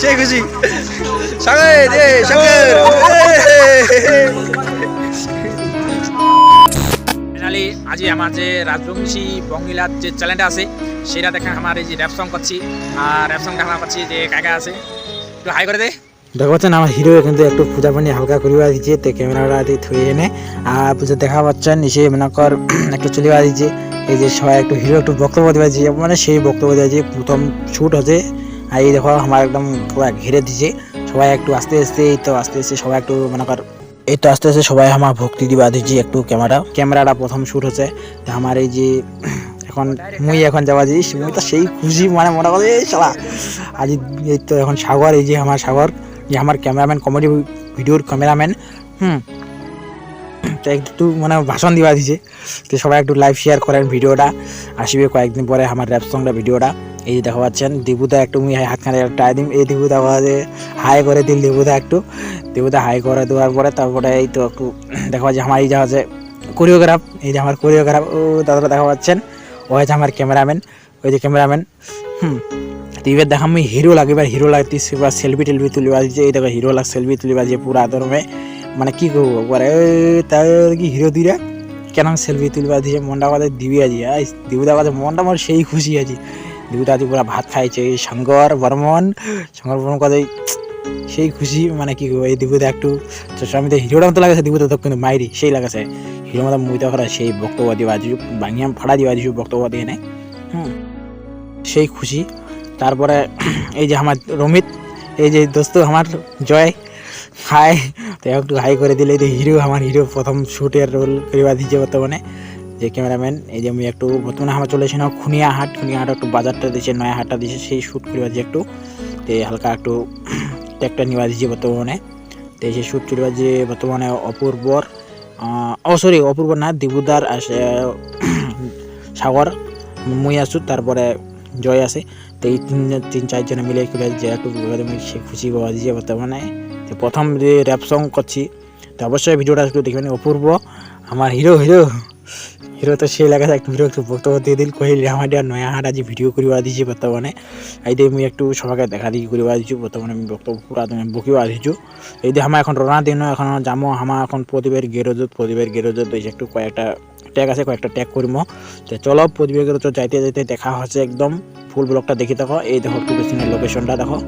সেই খুশি সাগর সাগর ফাইনালি আজি আমার যে রাজবংশী বঙ্গিলার যে চ্যানেলটা আছে সেটা দেখেন আমার এই যে র্যাপ সং করছি আর র্যাপ সংটা আমার করছি যে কাকা আছে একটু হাই করে দে দেখা পাচ্ছেন আমার হিরো কিন্তু একটু পূজা পানি হালকা করিবা দিচ্ছে তো ক্যামেরাটা থুয়ে এনে আর পূজা দেখা পাচ্ছেন নিচে মনে কর একটু চলিবা দিচ্ছে এই যে সবাই একটু হিরো একটু বক্তব্য দেওয়া দিচ্ছে মানে সেই বক্তব্য দেওয়া যে প্রথম শ্যুট হচ্ছে আর এই দেখো আমার একদম পুরো ঘিরে দিচ্ছে সবাই একটু আস্তে আস্তে সবাই একটু মনে কর এই তো আস্তে আস্তে সবাই আমার ভক্তি দিবা দিচ্ছি একটু ক্যামেরাটা প্রথম শ্যুট হচ্ছে আমার এই যে এখন মুই এখন যাওয়া যাইস মুই তো সেই খুশি মানে মনে করে শালা আজ এই তো এখন সাগর এই যে আমার সাগর যে আমার ক্যামেরাম্যান কমেডি ভিডিওর ক্যামেরাম্যান তো একটু মানে ভাষণ দিবা দিছে তো সবাই একটু লাইভ শেয়ার করেন ভিডিওটা আসবে কয়েকদিন পরে আমার র্যাপ সংটা ভিডিওটা এই যে দেখা পাচ্ছেন দিবুদা একটু মুই হাতখানে টাই দিম এই দিবুদা হাই করে দিল দিবুদা হাই করে দেওয়ার পরে তারপরে এই তো একটু দেখা পাচ্ছে আমার এই যে আছে কোরিওগ্রাফ এই যে আমার কোরিওগ্রাফ ও দাদারা দেখা পাচ্ছেন ও হচ্ছে আমার ক্যামেরাম্যান ওই যে ক্যামেরাম্যান তো এবার দেখা আমি হিরো লাগে এবার হিরো লাগতে সেলফি টেলফি তুলিবা দিচ্ছে এই দেখো হিরো লাগ সেলফি তুলিবা দিয়ে পুরা আদরমে মানে কি করবো পরে তার কি হিরো দিরা কেন সেলফি তুলিবা দিয়ে মনটা আমাদের দিবি আজি দিবুদা কাছে মনটা আমার সেই খুশি আছি দিবুদা আজ পুরা ভাত খাইছে শঙ্কর বর্মন কাছে সেই খুশি মানে কি করবো এই দিবুদা একটু আমি তো হিরোটা মতো লাগাছে দিবুদা তো কিন্তু মাইরি সেই লাগাছে হিরো মতো মুইতে করা সেই বক্তব্য দিবা দিছু বাঙিয়া ফাড়া দিবা দিছু বক্তব্য দিয়ে নেয় সেই খুশি তারপরে এই যে আমার রমিত এই যে দোস্ত আমার জয় হাই তো একটু হাই করে দিলে এই হিরো আমার হিরো প্রথম শ্যুটের রোল করিবা দিচ্ছে বর্তমানে যে ক্যামেরাম্যান এই যে আমি একটু বর্তমানে আমার চলে এসে খুনিয়া হাট একটু বাজারটা দিচ্ছে নয়া হাটটা দিচ্ছে সেই শ্যুট করিবা দিয়ে একটু তো হালকা একটু ট্যাগটা নিবা দিচ্ছে বর্তমানে তো সেই শ্যুট করিবা যে বর্তমানে অপূর্বর অপূর্ব না দিবুদার সাগর মুই আছো তারপরে জয় আছে তো এই তিন চারজনে মিলে যে একটু সে খুশি পাওয়া দিয়েছে বর্তমানে প্রথম যে র্যাপ সং করছি তো অবশ্যই ভিডিওটা একটু দেখবেন অপূর্ব আমার হিরো তো সেই লাগাছে একটু ভিডিও একটু বক্তব্য দিয়ে দিল কহিল আমার নয়া হাট আজ ভিডিও করিবা দিয়েছি বর্তমানে এই দিয়ে আমি একটু সবাইকে দেখা দেখি করিবা দিচ্ছি বর্তমানে আমি বক্তব্য পুরা বকিবা দিচ্ছু এই দিয়ে আমার এখন রওনা দিন এখন যাবো আমার এখন প্রদীপের গেরোজত এই একটু কয়েকটা ট্যাগ আছে কয়েকটা ট্যাগ করব তো চলো প্রদীপের গেরোজত যাইতে দেখা হচ্ছে একদম ফুল ব্লগটা দেখি দেখো এই দেখো একটু পেছনের লোকেশনটা দেখো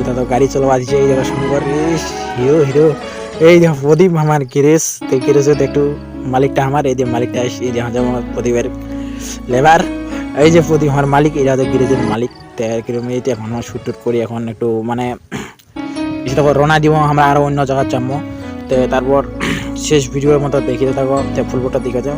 তো গাড়ি চলবা দিচ্ছে এই দেখো শঙ্কর হিরো এই দেখো প্রদীপ আমার গ্যারেজ তো গ্যারেজে একটু মালিকটা আমার এই যে মালিকটা এই যে আমার প্রদীপের লেবার এই যে প্রদীপ আমার মালিক এই যে গ্যারেজের মালিক তো এরকম এই এখন আমার শ্যুট করি এখন একটু মানে রওনা দিব আমরা আরো অন্য জায়গায় যাবো তো তারপর শেষ ভিডিওর মতো দেখিয়ে থাকো ফুলবোটা দিকে যাও।